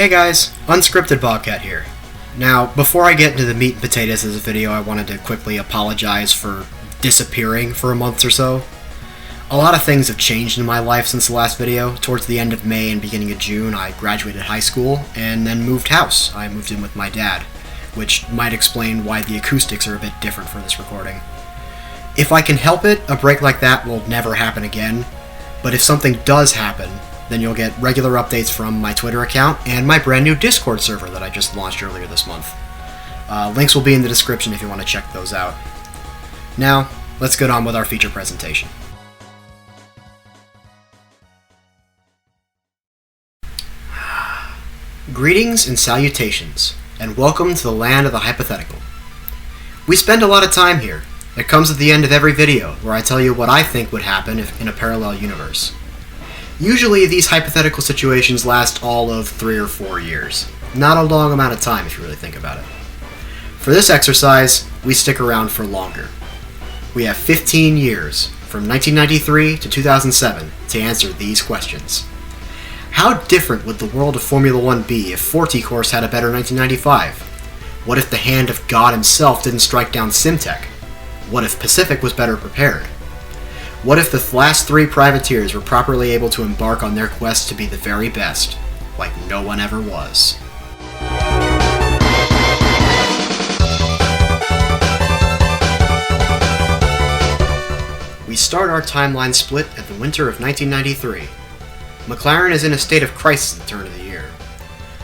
Hey guys, Unscripted Bobcat here. Now, before I get into the meat and potatoes of this video, I wanted to quickly apologize for disappearing for a month or so. A lot of things have changed in my life since the last video. Towards the end of May and beginning of June, I graduated high school and then moved house. I moved in with my dad, which might explain why the acoustics are a bit different for this recording. If I can help it, a break like that will never happen again, but if something does happen, then you'll get regular updates from my Twitter account and my brand new Discord server that I just launched earlier this month. Links will be in the description if you want to check those out. Now, let's get on with our feature presentation. Greetings and salutations, and welcome to the land of the hypothetical. We spend a lot of time here. It comes at the end of every video, where I tell you what I think would happen if in a parallel universe. Usually these hypothetical situations last all of 3 or 4 years. Not a long amount of time if you really think about it. For this exercise, we stick around for longer. We have 15 years, from 1993 to 2007, to answer these questions. How different would the world of Formula 1 be if Forti Corse had a better 1995? What if the hand of God himself didn't strike down Simtek? What if Pacific was better prepared? What if the last 3 privateers were properly able to embark on their quest to be the very best, like no one ever was? We start our timeline split at the winter of 1993. McLaren is in a state of crisis at the turn of the year.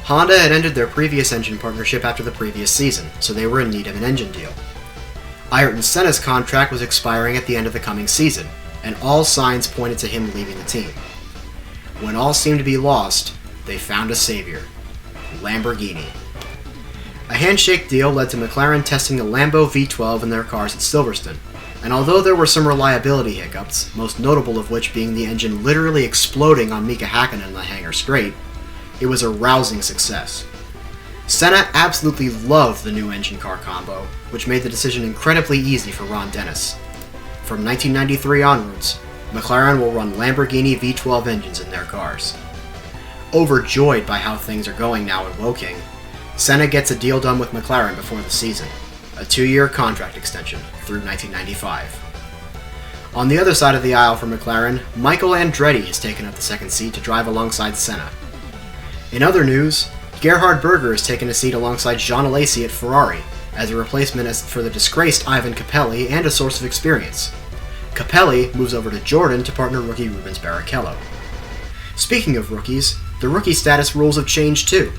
Honda had ended their previous engine partnership after the previous season, so they were in need of an engine deal. Ayrton Senna's contract was expiring at the end of the coming season, and all signs pointed to him leaving the team. When all seemed to be lost, they found a savior: Lamborghini. A handshake deal led to McLaren testing the Lambo V12 in their cars at Silverstone, and although there were some reliability hiccups, most notable of which being the engine literally exploding on Mika Hakkinen in the hangar straight, it was a rousing success. Senna absolutely loved the new engine car combo, which made the decision incredibly easy for Ron Dennis. From 1993 onwards, McLaren will run Lamborghini V12 engines in their cars. Overjoyed by how things are going now in Woking, Senna gets a deal done with McLaren before the season, a 2-year contract extension through 1995. On the other side of the aisle for McLaren, Michael Andretti has taken up the second seat to drive alongside Senna. In other news, Gerhard Berger has taken a seat alongside Jean Alesi at Ferrari, as a replacement for the disgraced Ivan Capelli and a source of experience. Capelli moves over to Jordan to partner rookie Rubens Barrichello. Speaking of rookies, the rookie status rules have changed too.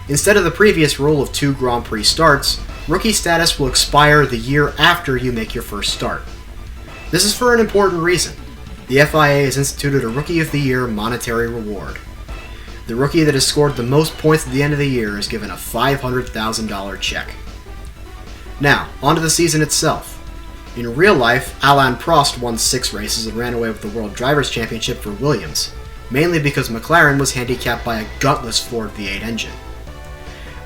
Instead of the previous rule of 2 Grand Prix starts, rookie status will expire the year after you make your first start. This is for an important reason. The FIA has instituted a Rookie of the Year monetary reward. The rookie that has scored the most points at the end of the year is given a $500,000 check. Now, onto the season itself. In real life, Alain Prost won 6 races and ran away with the World Drivers' Championship for Williams, mainly because McLaren was handicapped by a gutless Ford V8 engine.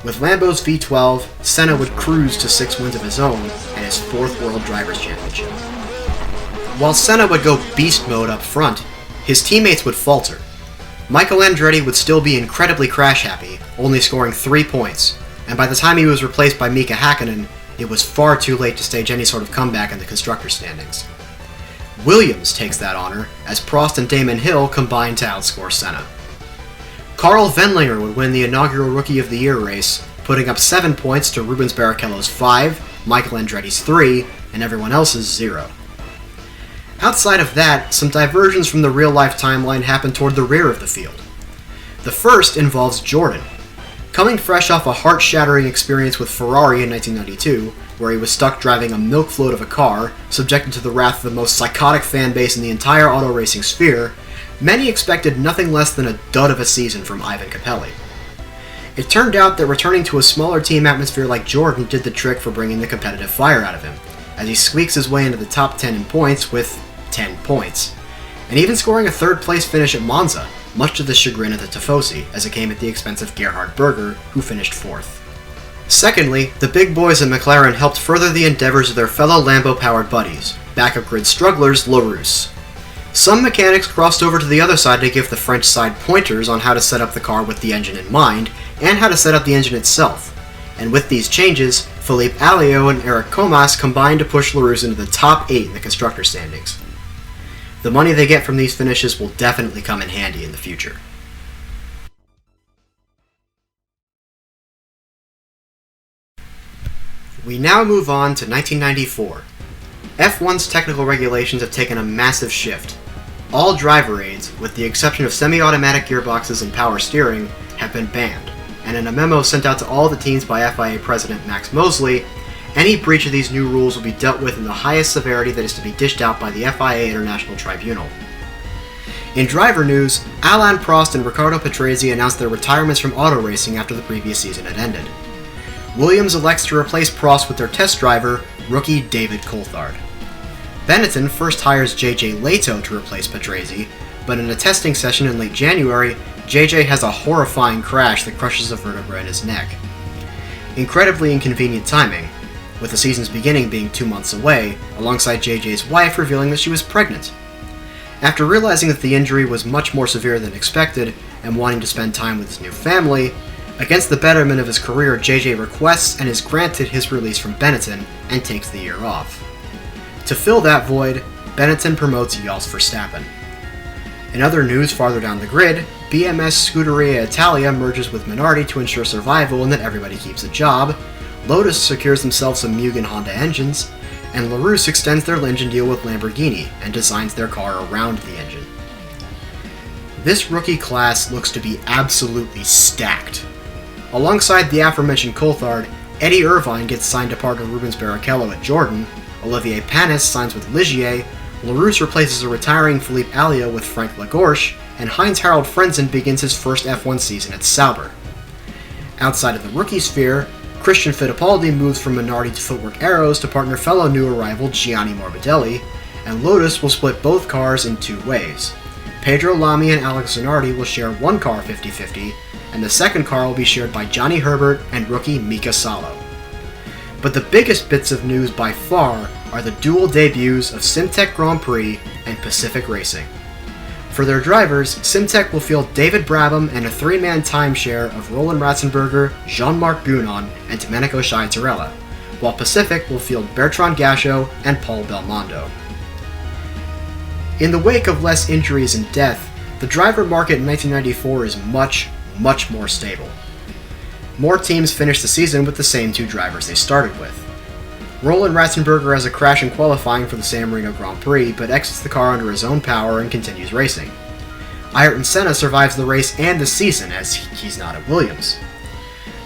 With Lambo's V12, Senna would cruise to 6 wins of his own and his 4th World Drivers' Championship. While Senna would go beast mode up front, his teammates would falter. Michael Andretti would still be incredibly crash-happy, only scoring 3 points, and by the time he was replaced by Mika Hakkinen, it was far too late to stage any sort of comeback in the constructors' standings. Williams takes that honor, as Prost and Damon Hill combine to outscore Senna. Carl Wendlinger would win the inaugural Rookie of the Year race, putting up 7 points to Rubens Barrichello's 5, Michael Andretti's 3, and everyone else's 0. Outside of that, some diversions from the real-life timeline happen toward the rear of the field. The first involves Jordan. Coming fresh off a heart-shattering experience with Ferrari in 1992, where he was stuck driving a milk float of a car, subjected to the wrath of the most psychotic fan base in the entire auto racing sphere, many expected nothing less than a dud of a season from Ivan Capelli. It turned out that returning to a smaller team atmosphere like Jordan did the trick for bringing the competitive fire out of him, as he squeaks his way into the top 10 in points with 10 points, and even scoring a 3rd place finish at Monza, much to the chagrin of the Tifosi, as it came at the expense of Gerhard Berger, who finished 4th. Secondly, the big boys at McLaren helped further the endeavors of their fellow Lambo-powered buddies, backup grid strugglers LaRousse. Some mechanics crossed over to the other side to give the French side pointers on how to set up the car with the engine in mind, and how to set up the engine itself. And with these changes, Philippe Alliot and Eric Comas combined to push LaRousse into the top 8 in the constructor standings. The money they get from these finishes will definitely come in handy in the future. We now move on to 1994. F1's technical regulations have taken a massive shift. All driver aids, with the exception of semi-automatic gearboxes and power steering, have been banned, and in a memo sent out to all the teams by FIA President Max Mosley, any breach of these new rules will be dealt with in the highest severity that is to be dished out by the FIA International Tribunal. In driver news, Alain Prost and Riccardo Patrese announced their retirements from auto racing after the previous season had ended. Williams elects to replace Prost with their test driver, rookie David Coulthard. Benetton first hires JJ Leto to replace Patrese, but in a testing session in late January, JJ has a horrifying crash that crushes a vertebra in his neck. Incredibly inconvenient timing, with the season's beginning being 2 months away, alongside JJ's wife revealing that she was pregnant. After realizing that the injury was much more severe than expected, and wanting to spend time with his new family, against the betterment of his career, JJ requests and is granted his release from Benetton and takes the year off. To fill that void, Benetton promotes Jos Verstappen. In other news farther down the grid, BMS Scuderia Italia merges with Minardi to ensure survival and that everybody keeps a job, Lotus secures themselves some Mugen Honda engines, and LaRousse extends their engine deal with Lamborghini and designs their car around the engine. This rookie class looks to be absolutely stacked. Alongside the aforementioned Coulthard, Eddie Irvine gets signed to partner Rubens Barrichello at Jordan, Olivier Panis signs with Ligier, LaRousse replaces a retiring Philippe Alliot with Frank Lagorche, and Heinz-Harald Frentzen begins his first F1 season at Sauber. Outside of the rookie sphere, Christian Fittipaldi moves from Minardi to Footwork Arrows to partner fellow new arrival Gianni Morbidelli, and Lotus will split both cars in 2 ways. Pedro Lamy and Alex Zanardi will share one car 50-50, and the second car will be shared by Johnny Herbert and rookie Mika Salo. But the biggest bits of news by far are the dual debuts of Simtek Grand Prix and Pacific Racing. For their drivers, Simtek will field David Brabham and a 3-man timeshare of Roland Ratzenberger, Jean-Marc Gounon, and Domenico Sciatarella, while Pacific will field Bertrand Gachot and Paul Belmondo. In the wake of less injuries and death, the driver market in 1994 is much more stable. More teams finish the season with the same 2 drivers they started with. Roland Ratzenberger has a crash in qualifying for the San Marino Grand Prix, but exits the car under his own power and continues racing. Ayrton Senna survives the race and the season, as he's not at Williams.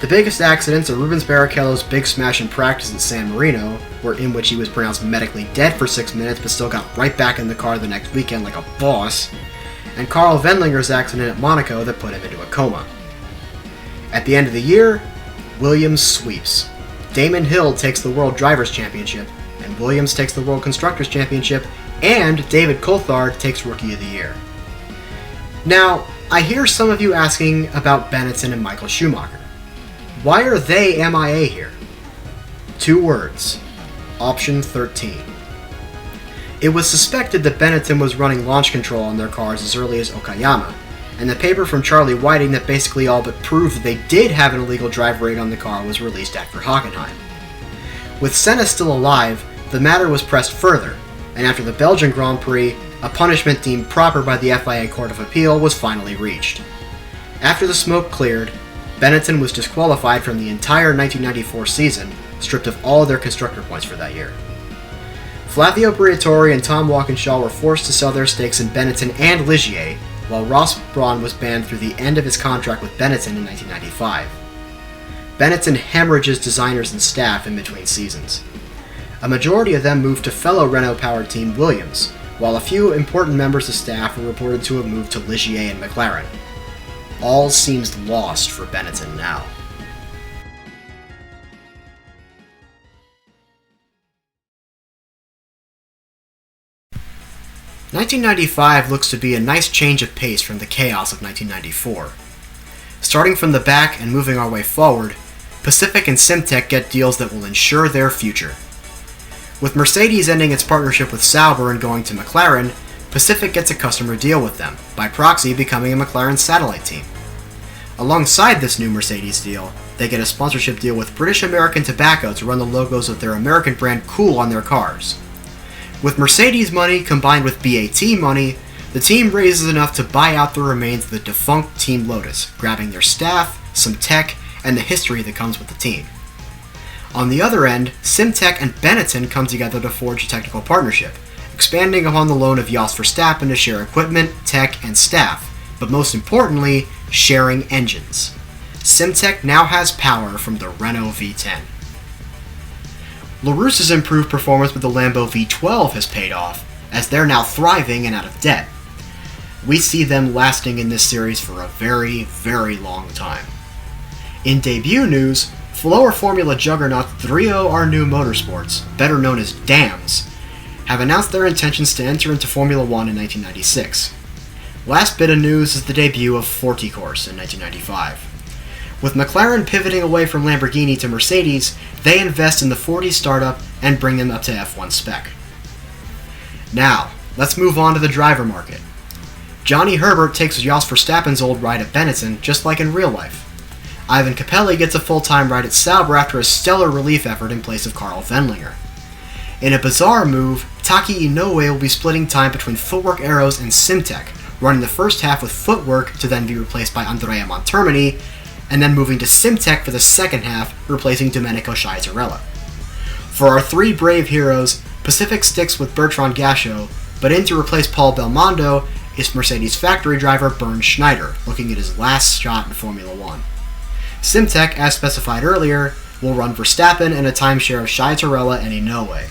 The biggest accidents are Rubens Barrichello's big smash in practice at San Marino, in which he was pronounced medically dead for 6 minutes but still got right back in the car the next weekend like a boss, and Carl Wendlinger's accident at Monaco that put him into a coma. At the end of the year, Williams sweeps. Damon Hill takes the World Drivers' Championship, and Williams takes the World Constructors' Championship, and David Coulthard takes Rookie of the Year. Now, I hear some of you asking about Benetton and Michael Schumacher. Why are they MIA here? 2 words. Option 13. It was suspected that Benetton was running launch control on their cars as early as Okayama, and the paper from Charlie Whiting that basically all but proved that they did have an illegal driver rig on the car was released after Hockenheim. With Senna still alive, the matter was pressed further, and after the Belgian Grand Prix, a punishment deemed proper by the FIA Court of Appeal was finally reached. After the smoke cleared, Benetton was disqualified from the entire 1994 season, stripped of all their constructor points for that year. Flavio Briatore and Tom Walkinshaw were forced to sell their stakes in Benetton and Ligier, while Ross Brawn was banned through the end of his contract with Benetton in 1995. Benetton hemorrhages designers and staff in between seasons. A majority of them moved to fellow Renault-powered team Williams, while a few important members of staff were reported to have moved to Ligier and McLaren. All seems lost for Benetton now. "1995 looks to be a nice change of pace from the chaos of 1994. Starting from the back and moving our way forward, Pacific and Simtek get deals that will ensure their future. With Mercedes ending its partnership with Sauber and going to McLaren, Pacific gets a customer deal with them, by proxy becoming a McLaren satellite team. Alongside this new Mercedes deal, they get a sponsorship deal with British American Tobacco to run the logos of their American brand Cool on their cars. With Mercedes money combined with BAT money, the team raises enough to buy out the remains of the defunct Team Lotus, grabbing their staff, some tech, and the history that comes with the team. On the other end, Simtek and Benetton come together to forge a technical partnership, expanding upon the loan of Jos Verstappen to share equipment, tech, and staff, but most importantly, sharing engines. Simtek now has power from the Renault V10. LaRousse's improved performance with the Lambo V12 has paid off, as they're now thriving and out of debt. We see them lasting in this series for a very, very long time. In debut news, Flower Formula juggernaut Trio Arnoux Motorsports, better known as DAMS, have announced their intentions to enter into Formula 1 in 1996. Last bit of news is the debut of Forti Corse in 1995. With McLaren pivoting away from Lamborghini to Mercedes, they invest in the Forti startup and bring them up to F1 spec. Now, let's move on to the driver market. Johnny Herbert takes Jos Verstappen's old ride at Benetton, just like in real life. Ivan Capelli gets a full-time ride at Sauber after a stellar relief effort in place of Karl Wendlinger. In a bizarre move, Taki Inoue will be splitting time between Footwork Arrows and Simtek, running the first half with Footwork to then be replaced by Andrea Montermini, and then moving to Simtek for the second half, replacing Domenico Sciatarella. For our three brave heroes, Pacific sticks with Bertrand Gachot, but in to replace Paul Belmondo is Mercedes factory driver Bernd Schneider, looking at his last shot in Formula 1. Simtek, as specified earlier, will run Verstappen and a timeshare of Sciatarella and Inoue.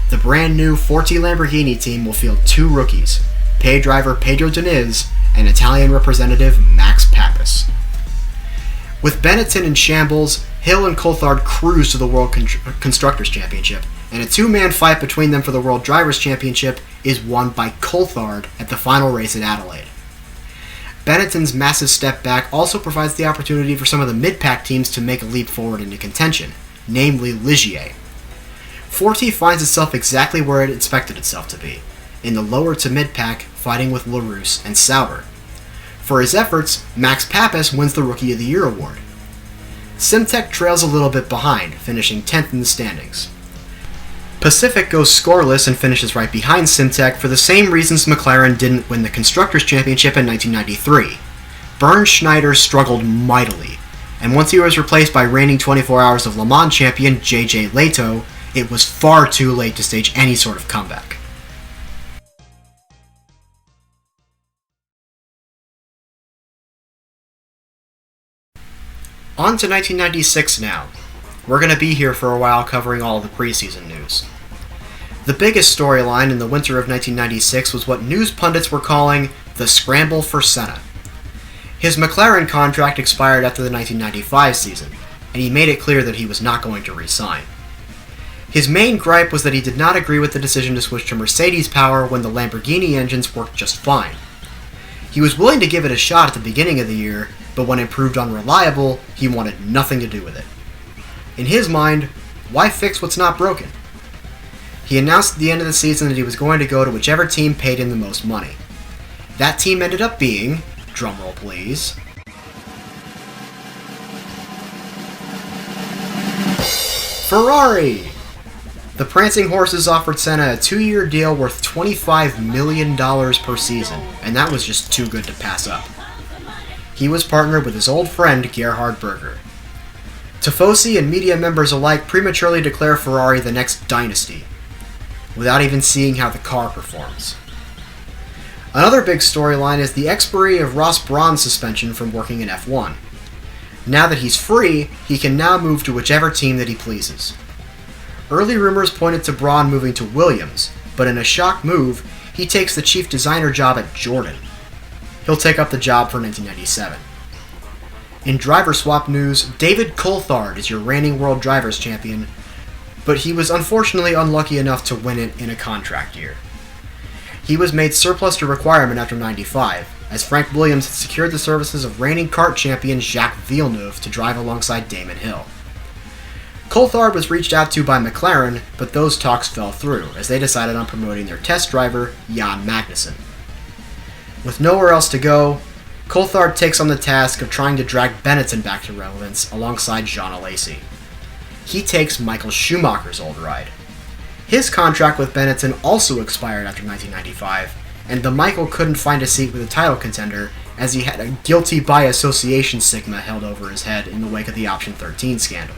The brand new Forti Lamborghini team will field two rookies, pay driver Pedro Diniz and Italian representative Max Papis. With Benetton in shambles, Hill and Coulthard cruise to the World Constructors' Championship, and a two-man fight between them for the World Drivers' Championship is won by Coulthard at the final race at Adelaide. Benetton's massive step back also provides the opportunity for some of the mid-pack teams to make a leap forward into contention, namely Ligier. Forti finds itself exactly where it expected itself to be, in the lower to mid-pack, fighting with LaRousse and Sauber. For his efforts, Max Papis wins the Rookie of the Year award. Simtek trails a little bit behind, finishing 10th in the standings. Pacific goes scoreless and finishes right behind Simtek for the same reasons McLaren didn't win the Constructors' Championship in 1993. Bernd Schneider struggled mightily, and once he was replaced by reigning 24 Hours of Le Mans champion J.J. Leto, it was far too late to stage any sort of comeback. On to 1996 now. We're going to be here for a while covering all of the preseason news. The biggest storyline in the winter of 1996 was what news pundits were calling the scramble for Senna. His McLaren contract expired after the 1995 season, and he made it clear that he was not going to re-sign. His main gripe was that he did not agree with the decision to switch to Mercedes power when the Lamborghini engines worked just fine. He was willing to give it a shot at the beginning of the year, but when it proved unreliable, he wanted nothing to do with it. In his mind, why fix what's not broken? He announced at the end of the season that he was going to go to whichever team paid him the most money. That team ended up being, drumroll please, Ferrari! The Prancing Horses offered Senna a 2-year deal worth $25 million per season, and that was just too good to pass up. He was partnered with his old friend Gerhard Berger. Tifosi and media members alike prematurely declare Ferrari the next dynasty, without even seeing how the car performs. Another big storyline is the expiry of Ross Brawn's suspension from working in F1. Now that he's free, he can now move to whichever team that he pleases. Early rumors pointed to Brawn moving to Williams, but in a shock move, he takes the chief designer job at Jordan. He'll take up the job for 1997. In driver swap news, David Coulthard is your reigning World Drivers' Champion, but he was unfortunately unlucky enough to win it in a contract year. He was made surplus to requirement after 95, as Frank Williams had secured the services of reigning kart champion Jacques Villeneuve to drive alongside Damon Hill. Coulthard was reached out to by McLaren, but those talks fell through, as they decided on promoting their test driver, Jan Magnussen. With nowhere else to go, Coulthard takes on the task of trying to drag Benetton back to relevance alongside Jean Alesi. He takes Michael Schumacher's old ride. His contract with Benetton also expired after 1995, and the Michael couldn't find a seat with a title contender as he had a guilty by association stigma held over his head in the wake of the Option 13 scandal.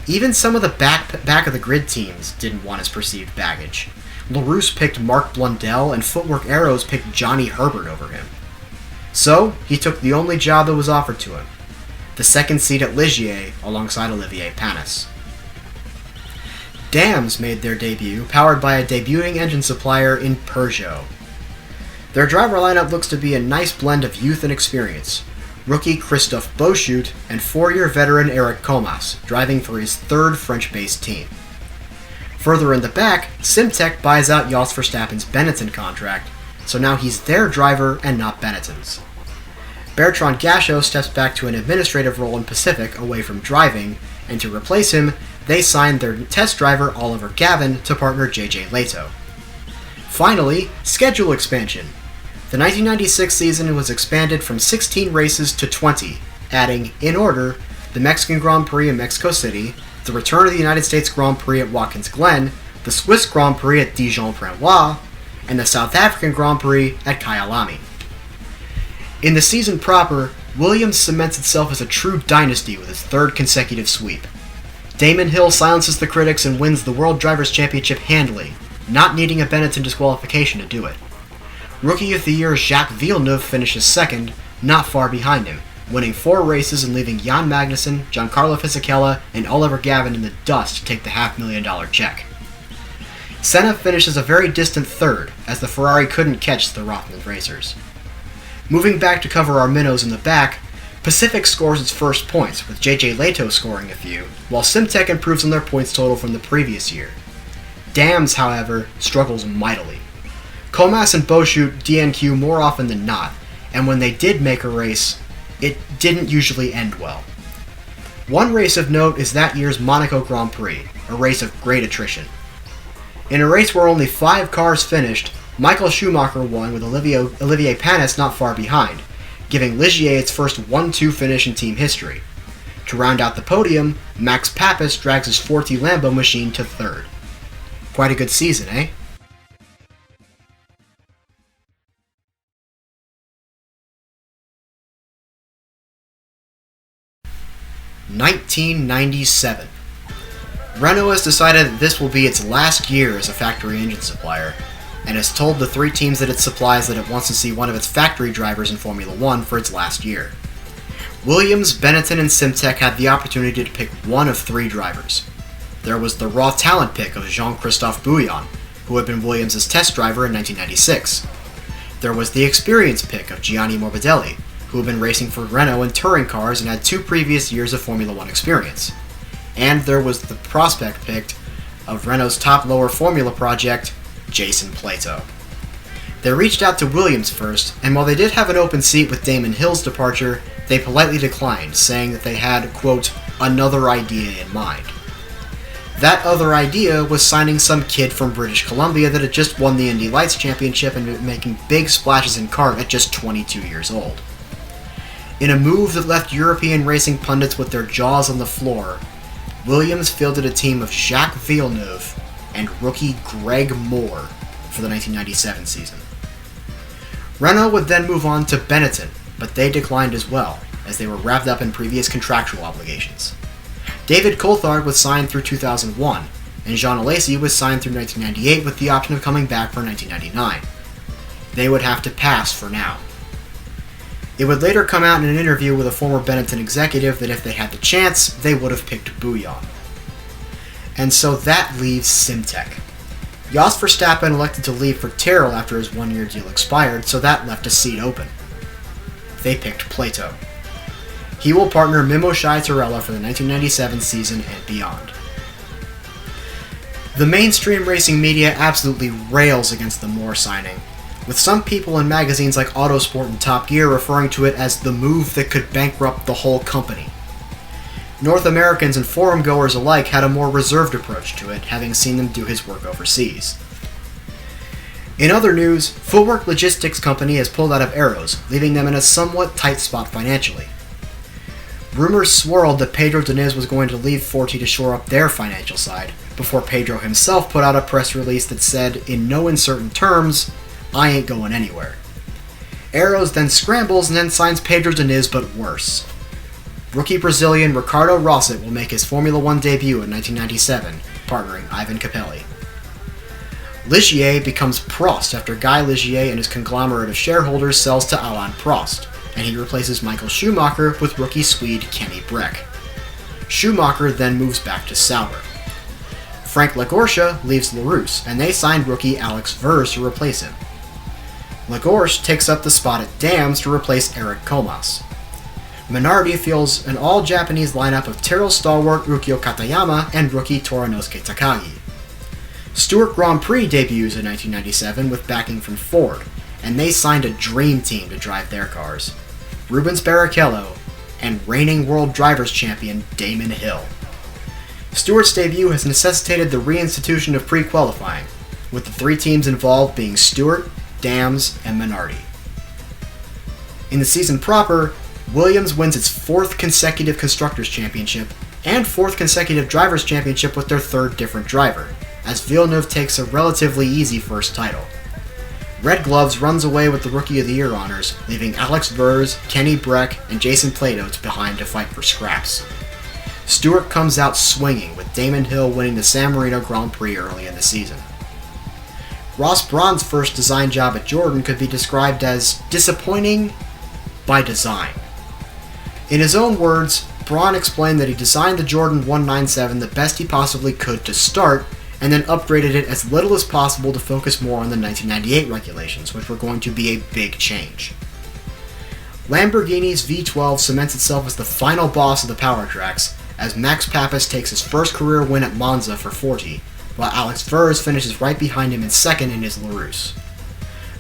Even some of the back of the grid teams didn't want his perceived baggage. LaRousse picked Mark Blundell, and Footwork Arrows picked Johnny Herbert over him. So, he took the only job that was offered to him, the second seat at Ligier alongside Olivier Panis. Dams made their debut, powered by a debuting engine supplier in Peugeot. Their driver lineup looks to be a nice blend of youth and experience. Rookie Christophe Beauchute and 4-year veteran Eric Comas, driving for his third French-based team. Further in the back, Simtek buys out Jos Verstappen's Benetton contract, so now he's their driver and not Benetton's. Bertrand Gachot steps back to an administrative role in Pacific away from driving, and to replace him, they signed their test driver Oliver Gavin to partner JJ Leto. Finally, schedule expansion. The 1996 season was expanded from 16 races to 20, adding, in order, the Mexican Grand Prix in Mexico City, the return of the United States Grand Prix at Watkins Glen, the Swiss Grand Prix at Dijon-Prenois, and the South African Grand Prix at Kyalami. In the season proper, Williams cements itself as a true dynasty with its third consecutive sweep. Damon Hill silences the critics and wins the World Drivers' Championship handily, not needing a Benetton disqualification to do it. Rookie of the Year Jacques Villeneuve finishes second, not far behind him, winning 4 races and leaving Jan Magnussen, Giancarlo Fisichella, and Oliver Gavin in the dust to take the $500,000 check. Senna finishes a very distant third, as the Ferrari couldn't catch the Rothmans racers. Moving back to cover our minnows in the back, Pacific scores its first points, with JJ Leto scoring a few, while Simtek improves on their points total from the previous year. Dams, however, struggles mightily. Comas and Beauchute DNQ more often than not, and when they did make a race, it didn't usually end well. One race of note is that year's Monaco Grand Prix, a race of great attrition. In a race where only 5 cars finished, Michael Schumacher won with Olivier Panis not far behind, giving Ligier its first 1-2 finish in team history. To round out the podium, Max Papis drags his Forti Lambo machine to third. Quite a good season, eh? (1997) Renault has decided that this will be its last year as a factory engine supplier, and has told the 3 teams that it supplies that it wants to see one of its factory drivers in Formula 1 for its last year. Williams, Benetton, and Simtek had the opportunity to pick one of 3 drivers. There was the raw talent pick of Jean-Christophe Bouillon, who had been Williams' test driver in 1996. There was the experience pick of Gianni Morbidelli, who had been racing for Renault in touring cars and had 2 previous years of Formula 1 experience. And there was the prospect pick of Renault's top lower formula project, Jason Plato. They reached out to Williams first, and while they did have an open seat with Damon Hill's departure, they politely declined, saying that they had, quote, another idea in mind. That other idea was signing some kid from British Columbia that had just won the Indy Lights Championship and been making big splashes in kart at just 22 years old. In a move that left European racing pundits with their jaws on the floor, Williams fielded a team of Jacques Villeneuve and rookie Greg Moore for the 1997 season. Renault would then move on to Benetton, but they declined as well, as they were wrapped up in previous contractual obligations. David Coulthard was signed through 2001, and Jean Alesi was signed through 1998 with the option of coming back for 1999. They would have to pass for now. It would later come out in an interview with a former Benetton executive that if they had the chance, they would have picked Bouillon. And so that leaves Simtek. Jos Verstappen elected to leave for Tyrrell after his 1-year deal expired, so that left a seat open. They picked Plato. He will partner Mimo Shai Torella for the 1997 season and beyond. The mainstream racing media absolutely rails against the Moore signing, with some people in magazines like Autosport and Top Gear referring to it as the move that could bankrupt the whole company. North Americans and forum goers alike had a more reserved approach to it, having seen them do his work overseas. In other news, footwork logistics company has pulled out of Arrows, leaving them in a somewhat tight spot financially. Rumors swirled that Pedro Diniz was going to leave Forti to shore up their financial side, before Pedro himself put out a press release that said, in no uncertain terms, "I ain't going anywhere." Arrows then scrambles and then signs Pedro Diniz, but worse. Rookie Brazilian Ricardo Rosset will make his Formula 1 debut in 1997, partnering Ivan Capelli. Ligier becomes Prost after Guy Ligier and his conglomerate of shareholders sells to Alain Prost, and he replaces Michael Schumacher with rookie Swede Kenny Breck. Schumacher then moves back to Sauber. Frank Lagorcia leaves LaRousse, and they signed rookie Alex Vers to replace him. Lagorce takes up the spot at Dams to replace Eric Comas. Minardi fields an all-Japanese lineup of Tyrrell stalwart Ukyo Katayama and rookie Toranosuke Takagi. Stewart Grand Prix debuts in 1997 with backing from Ford, and they signed a dream team to drive their cars: Rubens Barrichello and reigning World Drivers' Champion Damon Hill. Stewart's debut has necessitated the reinstitution of pre-qualifying, with the three teams involved being Stewart, Dams, and Minardi. In the season proper, Williams wins its fourth consecutive Constructors' Championship and fourth consecutive Drivers' Championship with their third different driver, as Villeneuve takes a relatively easy first title. Red Gloves runs away with the Rookie of the Year honors, leaving Alex Vers, Kenny Breck, and Jason Plato behind to fight for scraps. Stewart comes out swinging, with Damon Hill winning the San Marino Grand Prix early in the season. Ross Brawn's first design job at Jordan could be described as disappointing by design. In his own words, Brawn explained that he designed the Jordan 197 the best he possibly could to start, and then upgraded it as little as possible to focus more on the 1998 regulations, which were going to be a big change. Lamborghini's V12 cements itself as the final boss of the power tracks, as Max Papis takes his first career win at Monza for Forti, while Alex Vers finishes right behind him in second in his LaRousse.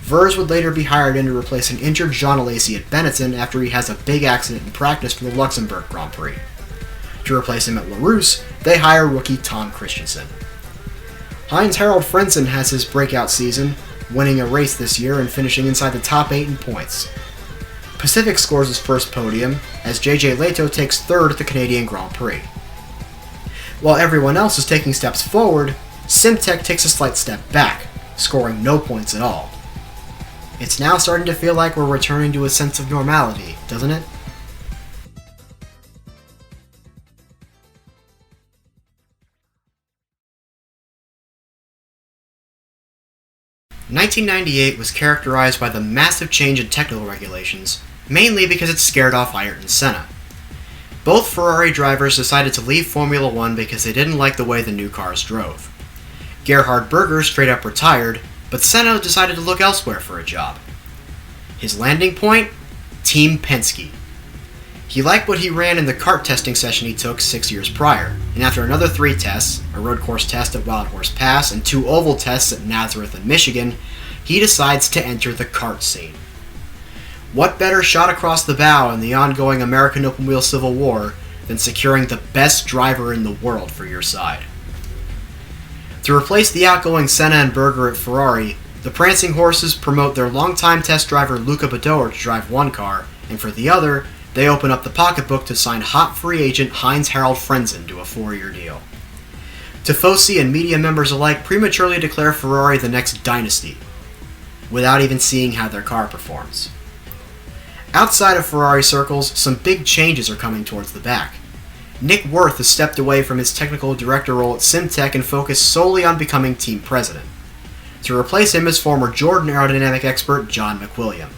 Vers would later be hired in to replace an injured Jean Alesi at Benetton after he has a big accident in practice for the Luxembourg Grand Prix. To replace him at LaRousse, they hire rookie Tom Christensen. Heinz-Harald Frentzen has his breakout season, winning a race this year and finishing inside the top 8 in points. Pacific scores his first podium, as JJ Leto takes third at the Canadian Grand Prix. While everyone else is taking steps forward, Simtek takes a slight step back, scoring no points at all. It's now starting to feel like we're returning to a sense of normality, doesn't it? "1998 was characterized by the massive change in technical regulations, mainly because it scared off Ayrton Senna. Both Ferrari drivers decided to leave Formula 1 because they didn't like the way the new cars drove. Gerhard Berger straight up retired, but Senna decided to look elsewhere for a job. His landing point? Team Penske. He liked what he ran in the kart testing session he took 6 years prior, and after another 3 tests, a road course test at Wild Horse Pass and 2 oval tests at Nazareth and Michigan, he decides to enter the kart scene. What better shot across the bow in the ongoing American Open Wheel Civil War than securing the best driver in the world for your side? To replace the outgoing Senna and Berger at Ferrari, the Prancing Horses promote their longtime test driver Luca Badoer to drive one car, and for the other, they open up the pocketbook to sign hot free agent Heinz-Harald Frentzen to a 4-year deal. Tifosi and media members alike prematurely declare Ferrari the next dynasty, without even seeing how their car performs. Outside of Ferrari circles, some big changes are coming towards the back. Nick Wirth has stepped away from his technical director role at Simtek and focused solely on becoming team president. To replace him is former Jordan aerodynamic expert John McWilliam.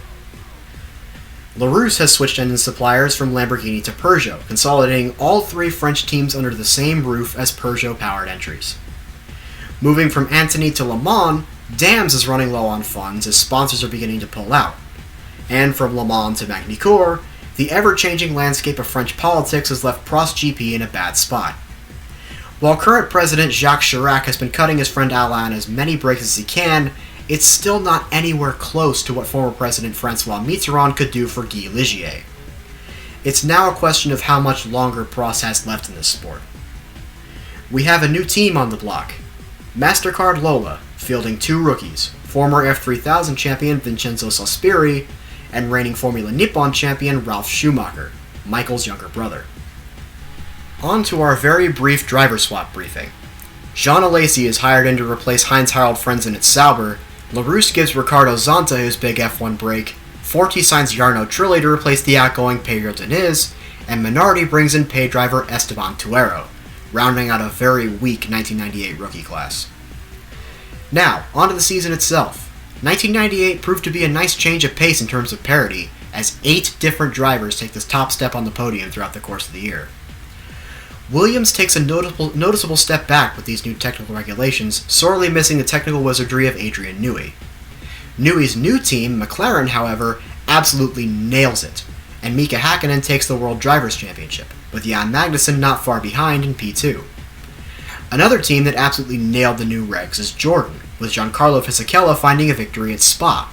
LaRousse has switched engine suppliers from Lamborghini to Peugeot, consolidating all 3 French teams under the same roof as Peugeot-powered entries. Moving from Antony to Le Mans, Dams is running low on funds as sponsors are beginning to pull out. And from Le Mans to Magny-Cours, the ever-changing landscape of French politics has left Prost GP in a bad spot. While current president Jacques Chirac has been cutting his friend Alain as many breaks as he can, it's still not anywhere close to what former President Francois Mitterrand could do for Guy Ligier. It's now a question of how much longer Prost has left in this sport. We have a new team on the block. MasterCard Lola, fielding 2 rookies, former F3000 champion Vincenzo Sospiri, and reigning Formula Nippon champion Ralf Schumacher, Michael's younger brother. On to our very brief driver swap briefing. Jean Alesi is hired in to replace Heinz-Harald Frentzen at Sauber, LaRousse gives Ricardo Zonta his big F1 break, Forti signs Jarno Trulli to replace the outgoing Pedro Diniz, and Minardi brings in pay driver Esteban Tuero, rounding out a very weak 1998 rookie class. Now, onto the season itself. 1998 proved to be a nice change of pace in terms of parity, as 8 different drivers take this top step on the podium throughout the course of the year. Williams takes a noticeable step back with these new technical regulations, sorely missing the technical wizardry of Adrian Newey. Newey's new team, McLaren, however, absolutely nails it, and Mika Hakkinen takes the World Drivers' Championship, with Jan Magnussen not far behind in P2. Another team that absolutely nailed the new regs is Jordan, with Giancarlo Fisichella finding a victory at Spa.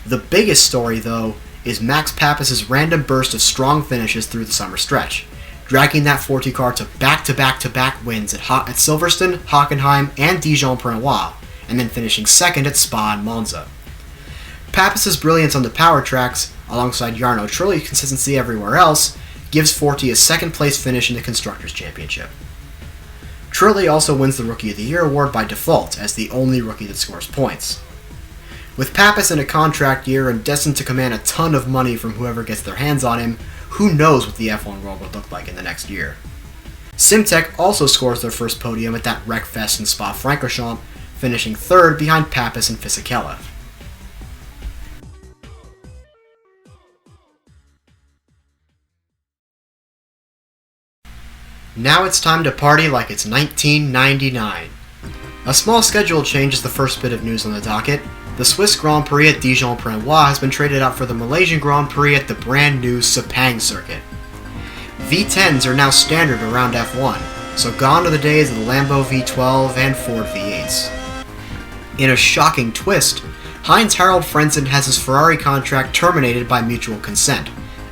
The biggest story, though, is Max Pappas' random burst of strong finishes through the summer stretch, dragging that Forti car to back-to-back-to-back wins at Silverstone, Hockenheim, and Dijon-Prenois, and then finishing second at Spa and Monza. Pappas' brilliance on the power tracks, alongside Jarno Trulli's consistency everywhere else, gives Forti a second-place finish in the Constructors' Championship. Trulli also wins the Rookie of the Year award by default, as the only rookie that scores points. With Pappas in a contract year and destined to command a ton of money from whoever gets their hands on him, who knows what the F1 world would look like in the next year. Simtek also scores their first podium at that Wreckfest in Spa-Francorchamps, finishing third behind Pappas and Fisichella. Now it's time to party like it's 1999. A small schedule change is the first bit of news on the docket. The Swiss Grand Prix at Dijon-Prenois has been traded out for the Malaysian Grand Prix at the brand new Sepang circuit. V10s are now standard around F1, so gone are the days of the Lambo V12 and Ford V8s. In a shocking twist, Heinz-Harald Frentzen has his Ferrari contract terminated by mutual consent,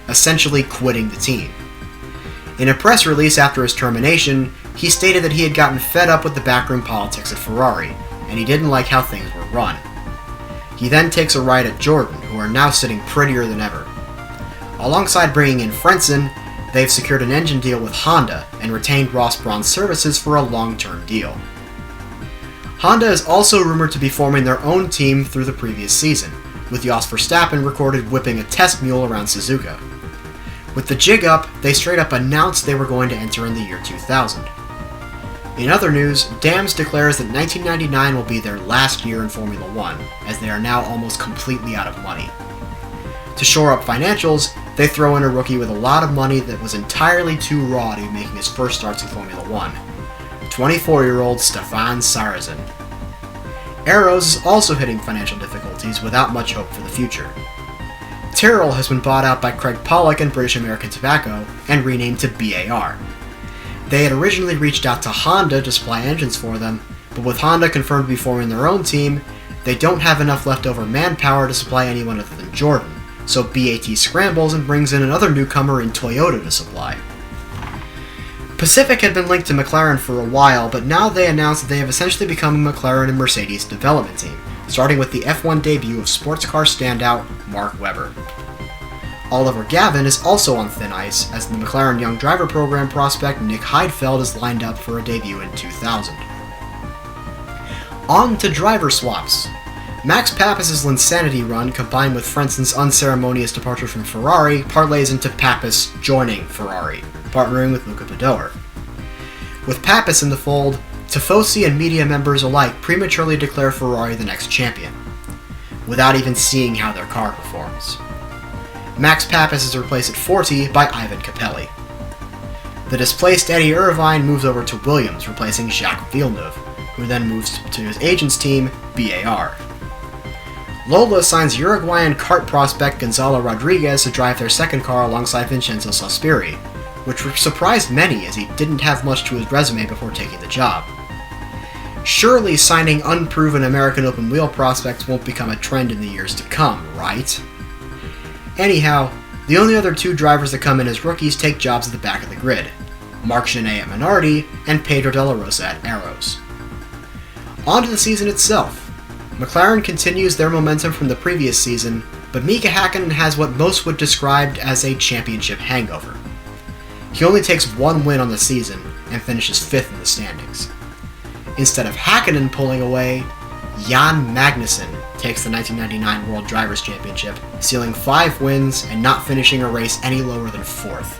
essentially quitting the team. In a press release after his termination, he stated that he had gotten fed up with the backroom politics at Ferrari, and he didn't like how things were run. He then takes a ride at Jordan, who are now sitting prettier than ever. Alongside bringing in Frentzen, they've secured an engine deal with Honda and retained Ross Brawn's services for a long-term deal. Honda is also rumored to be forming their own team through the previous season, with Jos Verstappen recorded whipping a test mule around Suzuka. With the jig up, they straight up announced they were going to enter in the year 2000. In other news, Dams declares that 1999 will be their last year in Formula 1, as they are now almost completely out of money. To shore up financials, they throw in a rookie with a lot of money that was entirely too raw to be making his first starts in Formula 1. 24-year-old Stefan Sarrazin. Arrows is also hitting financial difficulties without much hope for the future. Tyrrell has been bought out by Craig Pollock and British American Tobacco and renamed to BAR. They had originally reached out to Honda to supply engines for them, but with Honda confirmed to be forming their own team, they don't have enough leftover manpower to supply anyone other than Jordan, so BAT scrambles and brings in another newcomer in Toyota to supply. Pacific had been linked to McLaren for a while, but now they announced that they have essentially become a McLaren and Mercedes development team, starting with the F1 debut of sports car standout Mark Webber. Oliver Gavin is also on thin ice, as the McLaren Young Driver Program prospect Nick Heidfeld is lined up for a debut in 2000. On to driver swaps. Max Pappas' Linsanity run, combined with Frentzen's unceremonious departure from Ferrari, parlays into Pappas joining Ferrari, partnering with Luca Badoer. With Pappas in the fold, Tifosi and media members alike prematurely declare Ferrari the next champion, without even seeing how their car performs. Max Pappas is replaced at Forti by Ivan Capelli. The displaced Eddie Irvine moves over to Williams, replacing Jacques Villeneuve, who then moves to his agent's team, BAR. Lola signs Uruguayan kart prospect Gonzalo Rodriguez to drive their second car alongside Vincenzo Sospiri, which surprised many as he didn't have much to his resume before taking the job. Surely signing unproven American open wheel prospects won't become a trend in the years to come, right? Anyhow, the only other 2 drivers that come in as rookies take jobs at the back of the grid, Marc Genet at Minardi and Pedro de la Rosa at Arrows. On to the season itself. McLaren continues their momentum from the previous season, but Mika Hakkinen has what most would describe as a championship hangover. He only takes one win on the season and finishes 5th in the standings. Instead of Hakkinen pulling away, Jan Magnussen takes the 1999 World Drivers' Championship, sealing 5 wins and not finishing a race any lower than 4th.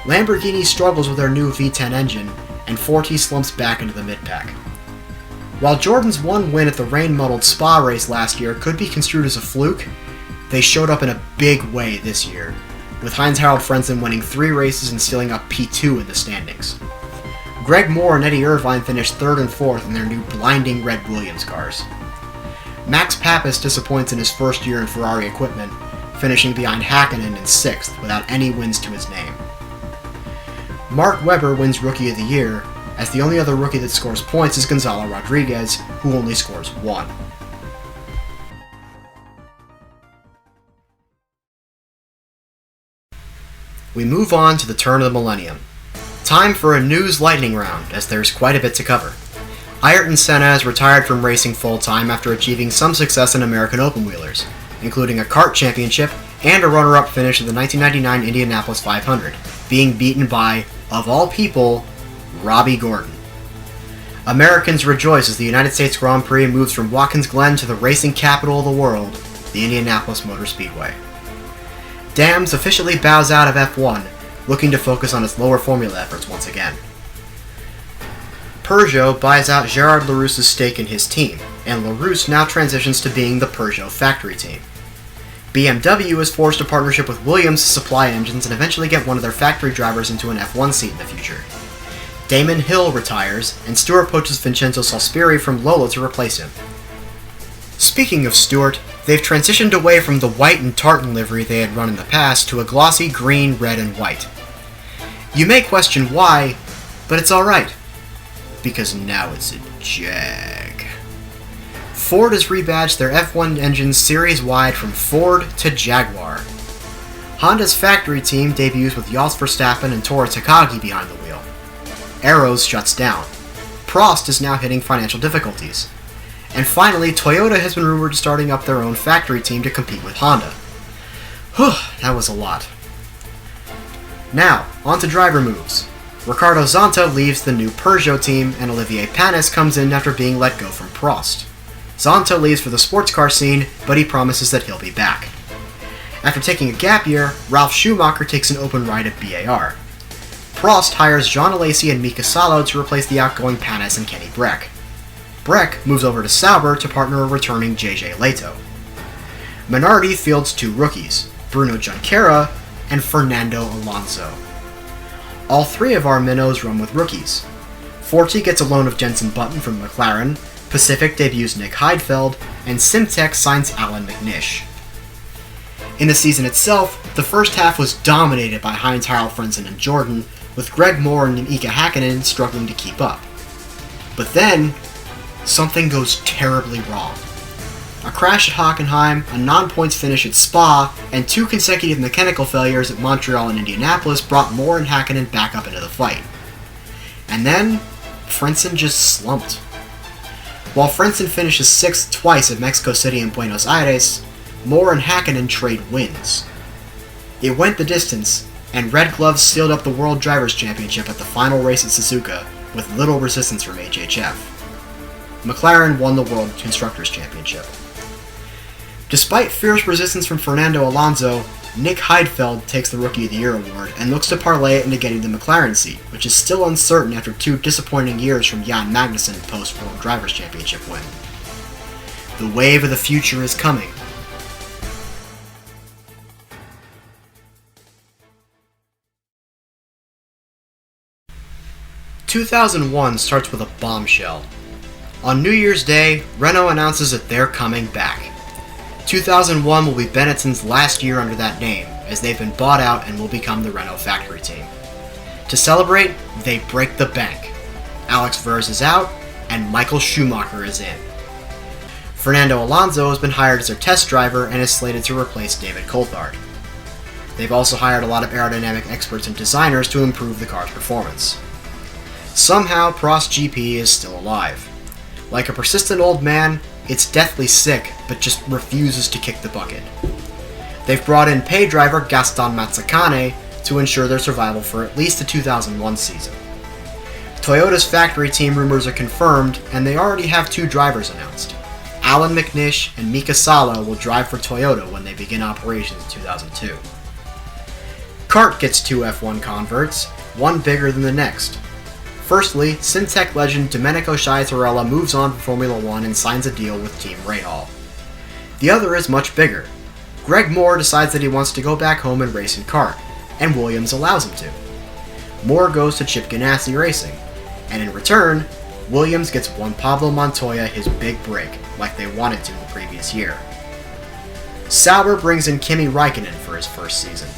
Lamborghini struggles with their new V10 engine, and Forti slumps back into the mid-pack. While Jordan's one win at the rain-muddled Spa race last year could be construed as a fluke, they showed up in a big way this year, with Heinz-Harald Frentzen winning 3 races and stealing up P2 in the standings. Greg Moore and Eddie Irvine finished 3rd and 4th in their new blinding red Williams cars. Max Papis disappoints in his first year in Ferrari equipment, finishing behind Hakkinen in 6th without any wins to his name. Mark Webber wins Rookie of the Year, as the only other rookie that scores points is Gonzalo Rodriguez, who only scores 1. We move on to the turn of the millennium. Time for a news lightning round, as there's quite a bit to cover. Ayrton Senna has retired from racing full-time after achieving some success in American open-wheelers, including a kart championship and a runner-up finish at the 1999 Indianapolis 500, being beaten by, of all people, Robbie Gordon. Americans rejoice as the United States Grand Prix moves from Watkins Glen to the racing capital of the world, the Indianapolis Motor Speedway. Dams officially bows out of F1, looking to focus on its lower formula efforts once again. Peugeot buys out Gerard Larousse's stake in his team, and Larousse now transitions to being the Peugeot factory team. BMW has forged a partnership with Williams to supply engines and eventually get one of their factory drivers into an F1 seat in the future. Damon Hill retires, and Stewart poaches Vincenzo Sospiri from Lola to replace him. Speaking of Stewart, they've transitioned away from the white and tartan livery they had run in the past to a glossy green, red, and white. You may question why, but it's alright, because now it's a Jag. Ford has rebadged their F1 engines series-wide from Ford to Jaguar. Honda's factory team debuts with Jos Verstappen and Toru Takagi behind the wheel. Arrows shuts down. Prost is now hitting financial difficulties. And finally, Toyota has been rumored starting up their own factory team to compete with Honda. Whew, that was a lot. Now, on to driver moves. Ricardo Zonta leaves the new Peugeot team, and Olivier Panis comes in after being let go from Prost. Zonta leaves for the sports car scene, but he promises that he'll be back. After taking a gap year, Ralf Schumacher takes an open ride at BAR. Prost hires Jean Alesi and Mika Salo to replace the outgoing Panis and Kenny Breck. Breck moves over to Sauber to partner a returning JJ Leto. Minardi fields 2 rookies, Bruno Junqueira and Fernando Alonso. All 3 of our minnows run with rookies. Forti gets a loan of Jenson Button from McLaren, Pacific debuts Nick Heidfeld, and Simtek signs Alan McNish. In the season itself, the first half was dominated by Heinz-Harald Frentzen and Jordan, with Greg Moore and Mika Hakkinen struggling to keep up. But then, something goes terribly wrong. A crash at Hockenheim, a non-points finish at Spa, and 2 consecutive mechanical failures at Montreal and Indianapolis brought Moore and Hakkinen back up into the fight. And then, Frentzen just slumped. While Frentzen finishes 6th twice at Mexico City and Buenos Aires, Moore and Hakkinen trade wins. It went the distance, and Red Gloves sealed up the World Drivers' Championship at the final race at Suzuka, with little resistance from HHF. McLaren won the World Constructors' Championship. Despite fierce resistance from Fernando Alonso, Nick Heidfeld takes the Rookie of the Year award and looks to parlay it into getting the McLaren seat, which is still uncertain after 2 disappointing years from Jan Magnussen post-World Drivers' Championship win. The wave of the future is coming. "2001 starts with a bombshell. On New Year's Day, Renault announces that they're coming back. 2001 will be Benetton's last year under that name, as they've been bought out and will become the Renault factory team. To celebrate, they break the bank. Alex Verz is out, and Michael Schumacher is in. Fernando Alonso has been hired as their test driver and is slated to replace David Coulthard. They've also hired a lot of aerodynamic experts and designers to improve the car's performance. Somehow, Prost GP is still alive. Like a persistent old man, It's deathly sick, but just refuses to kick the bucket. They've brought in pay driver Gaston Mazzacane to ensure their survival for at least the 2001 season. Toyota's factory team rumors are confirmed, and they already have 2 drivers announced. Alan McNish and Mika Salo will drive for Toyota when they begin operations in 2002. Kart gets 2 F1 converts, one bigger than the next. Firstly, Simtek legend Domenico Sciatarella moves on from Formula 1 and signs a deal with Team Rahal. The other is much bigger. Greg Moore decides that he wants to go back home and race in kart, and Williams allows him to. Moore goes to Chip Ganassi Racing, and in return, Williams gets Juan Pablo Montoya his big break, like they wanted to the previous year. Sauber brings in Kimi Räikkönen for his first season.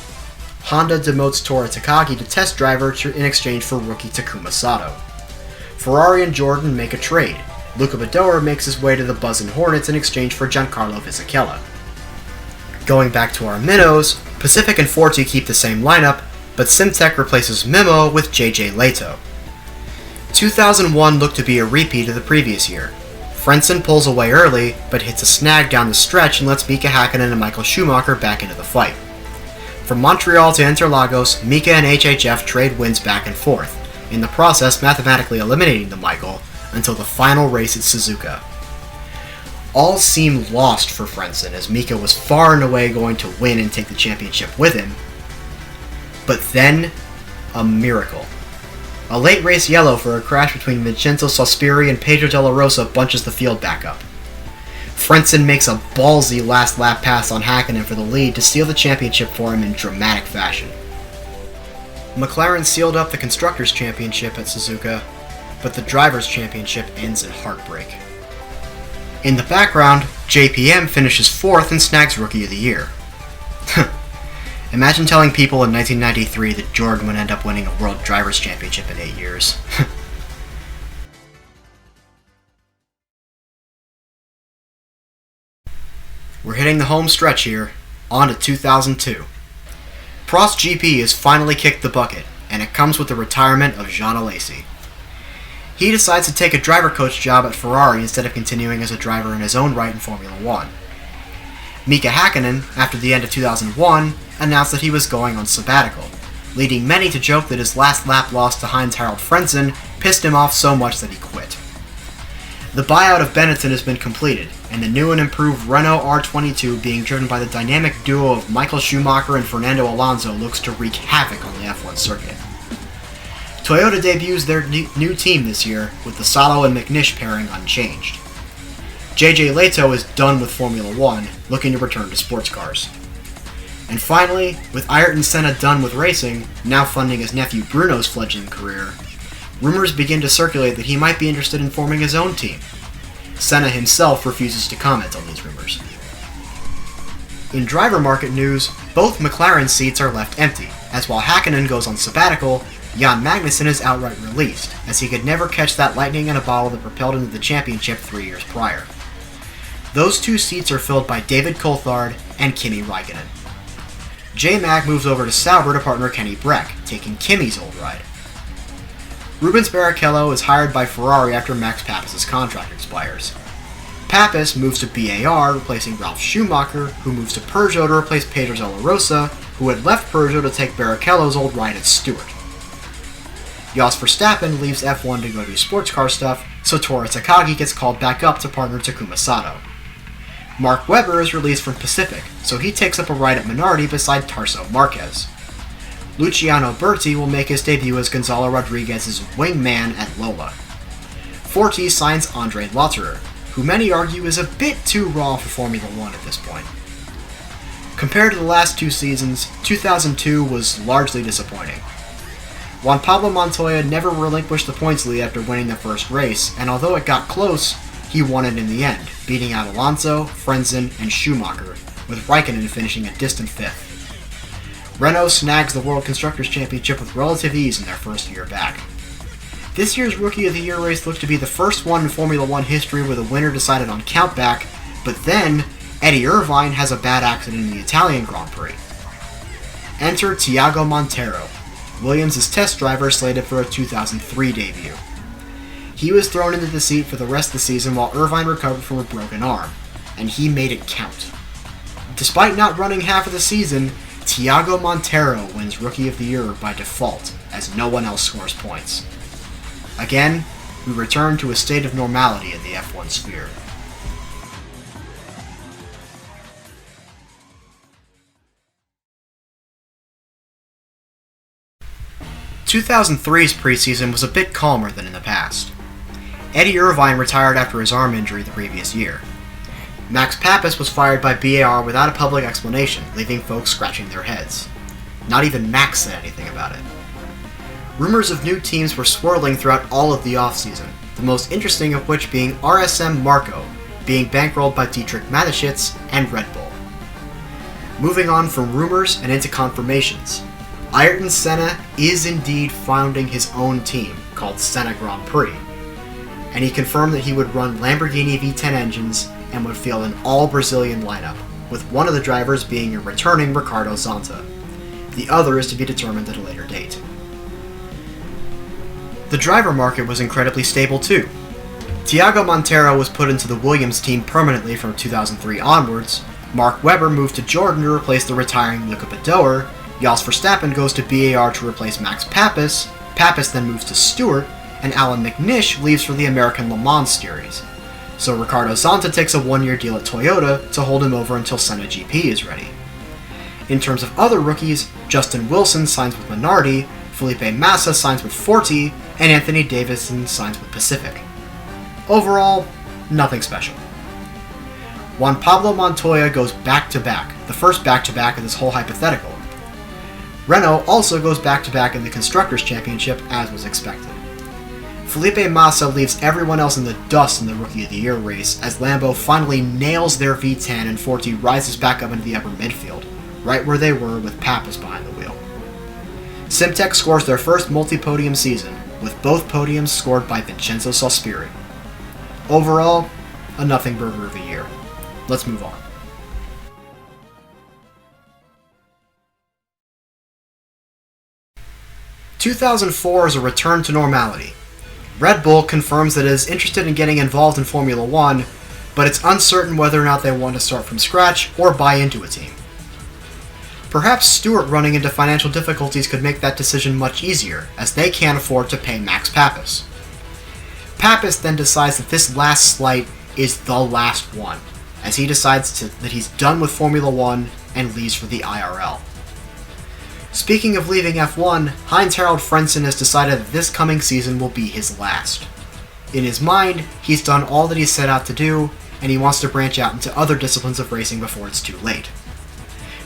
Honda demotes Tora Takagi to test driver in exchange for rookie Takuma Sato. Ferrari and Jordan make a trade. Luca Badoer makes his way to the Buzzin' Hornets in exchange for Giancarlo Fisichella. Going back to our minnows, Pacific and Forti keep the same lineup, but Simtek replaces Mimo with JJ Leto. 2001 looked to be a repeat of the previous year. Frentzen pulls away early, but hits a snag down the stretch and lets Mika Hakkinen and Michael Schumacher back into the fight. From Montreal to Interlagos, Mika and HHF trade wins back and forth, in the process mathematically eliminating the Michael until the final race at Suzuka. All seemed lost for Frentzen as Mika was far and away going to win and take the championship with him. But then, a miracle. A late race yellow for a crash between Vincenzo Sospiri and Pedro Della Rosa bunches the field back up. Frentzen makes a ballsy last lap pass on Hakkinen for the lead to steal the championship for him in dramatic fashion. McLaren sealed up the Constructors' Championship at Suzuka, but the Drivers' Championship ends in heartbreak. In the background, JPM finishes 4th and snags Rookie of the Year. Imagine telling people in 1993 that Jordan would end up winning a World Drivers' Championship in 8 years. We're hitting the home stretch here, on to 2002. Prost GP has finally kicked the bucket, and it comes with the retirement of Jean Alesi. He decides to take a driver coach job at Ferrari instead of continuing as a driver in his own right in Formula 1. Mika Hakkinen, after the end of 2001, announced that he was going on sabbatical, leading many to joke that his last lap loss to Heinz-Harald Frentzen pissed him off so much that he quit. The buyout of Benetton has been completed, and the new and improved Renault R22 being driven by the dynamic duo of Michael Schumacher and Fernando Alonso looks to wreak havoc on the F1 circuit. Toyota debuts their new team this year, with the Sato and McNish pairing unchanged. JJ Leto is done with Formula 1, looking to return to sports cars. And finally, with Ayrton Senna done with racing, now funding his nephew Bruno's fledgling career, rumors begin to circulate that he might be interested in forming his own team. Senna himself refuses to comment on these rumors. In driver market news, both McLaren seats are left empty, as while Hakkinen goes on sabbatical, Jan Magnussen is outright released, as he could never catch that lightning in a bottle that propelled him to the championship 3 years prior. Those 2 seats are filled by David Coulthard and Kimi Räikkönen. J-Mag moves over to Sauber to partner Kenny Breck, taking Kimi's old ride. Rubens Barrichello is hired by Ferrari after Max Pappas' contract expires. Pappas moves to BAR, replacing Ralf Schumacher, who moves to Peugeot to replace Pedro Della Rosa, who had left Peugeot to take Barrichello's old ride at Stewart. Jos Verstappen leaves F1 to go do sports car stuff, so Tora Takagi gets called back up to partner Takuma Sato. Mark Webber is released from Pacific, so he takes up a ride at Minardi beside Tarso Marquez. Luciano Berti will make his debut as Gonzalo Rodriguez's wingman at Lola. Forti signs Andre Lotterer, who many argue is a bit too raw for Formula 1 at this point. Compared to the last 2 seasons, 2002 was largely disappointing. Juan Pablo Montoya never relinquished the points lead after winning the first race, and although it got close, he won it in the end, beating out Alonso, Frentzen, and Schumacher, with Räikkönen finishing a distant 5th. Renault snags the World Constructors' Championship with relative ease in their first year back. This year's Rookie of the Year race looked to be the first one in Formula 1 history where the winner decided on countback, but then Eddie Irvine has a bad accident in the Italian Grand Prix. Enter Tiago Montero, Williams' test driver slated for a 2003 debut. He was thrown into the seat for the rest of the season while Irvine recovered from a broken arm, and he made it count. Despite not running half of the season, Tiago Montero wins Rookie of the Year by default, as no one else scores points. Again, we return to a state of normality in the F1 sphere. 2003's preseason was a bit calmer than in the past. Eddie Irvine retired after his arm injury the previous year. Max Papis was fired by BAR without a public explanation, leaving folks scratching their heads. Not even Max said anything about it. Rumors of new teams were swirling throughout all of the offseason, the most interesting of which being RSM Marco, being bankrolled by Dietrich Mateschitz and Red Bull. Moving on from rumors and into confirmations, Ayrton Senna is indeed founding his own team, called Senna Grand Prix, and he confirmed that he would run Lamborghini V10 engines and would field an all-Brazilian lineup, with one of the drivers being a returning Ricardo Zonta. The other is to be determined at a later date. The driver market was incredibly stable too. Tiago Montero was put into the Williams team permanently from 2003 onwards, Mark Webber moved to Jordan to replace the retiring Luca Badoer, Jos Verstappen goes to BAR to replace Max Papis, Papis then moves to Stewart, and Alan McNish leaves for the American Le Mans Series. So Ricardo Zonta takes a one-year deal at Toyota to hold him over until Senna GP is ready. In terms of other rookies, Justin Wilson signs with Minardi, Felipe Massa signs with Forti, and Anthony Davidson signs with Pacific. Overall, nothing special. Juan Pablo Montoya goes back-to-back, the first back-to-back of this whole hypothetical. Renault also goes back-to-back in the Constructors' Championship, as was expected. Felipe Massa leaves everyone else in the dust in the Rookie of the Year race as Lambo finally nails their V10 and Forti rises back up into the upper midfield, right where they were with Papis behind the wheel. Simtek scores their first multi-podium season, with both podiums scored by Vincenzo Sospiri. Overall, a nothing burger of a year. Let's move on. "2004 is a return to normality. Red Bull confirms that it is interested in getting involved in Formula 1, but it's uncertain whether or not they want to start from scratch or buy into a team. Perhaps Stewart running into financial difficulties could make that decision much easier, as they can't afford to pay Max Papis. Papis then decides that this last slight is the last one, as he decides that he's done with Formula 1 and leaves for the IRL. Speaking of leaving F1, Heinz-Harald Frentzen has decided that this coming season will be his last. In his mind, he's done all that he's set out to do, and he wants to branch out into other disciplines of racing before it's too late.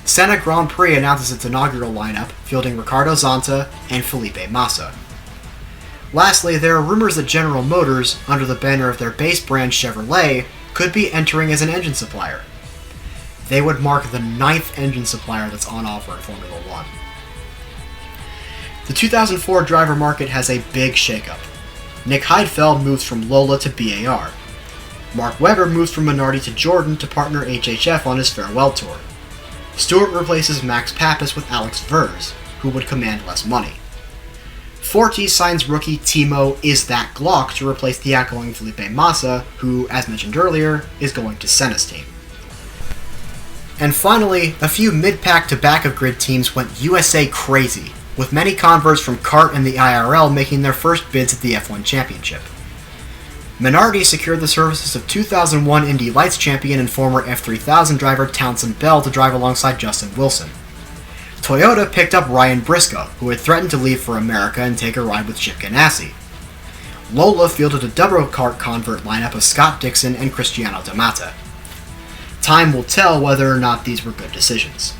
Senna Grand Prix announces its inaugural lineup, fielding Ricardo Zonta and Felipe Massa. Lastly, there are rumors that General Motors, under the banner of their base brand Chevrolet, could be entering as an engine supplier. They would mark the 9th engine supplier that's on offer in Formula 1. The 2004 driver market has a big shakeup. Nick Heidfeld moves from Lola to BAR. Mark Webber moves from Minardi to Jordan to partner HHF on his farewell tour. Stewart replaces Max Papis with Alex Verz, who would command less money. Forti signs rookie Timo Is That Glock to replace the outgoing Felipe Massa, who, as mentioned earlier, is going to Senna's team. And finally, a few mid-pack to back-of-grid teams went USA crazy, with many converts from CART and the IRL making their first bids at the F1 Championship. Minardi secured the services of 2001 Indy Lights champion and former F3000 driver Townsend Bell to drive alongside Justin Wilson. Toyota picked up Ryan Briscoe, who had threatened to leave for America and take a ride with Chip Ganassi. Lola fielded a double CART convert lineup of Scott Dixon and Cristiano D'Amata. Time will tell whether or not these were good decisions.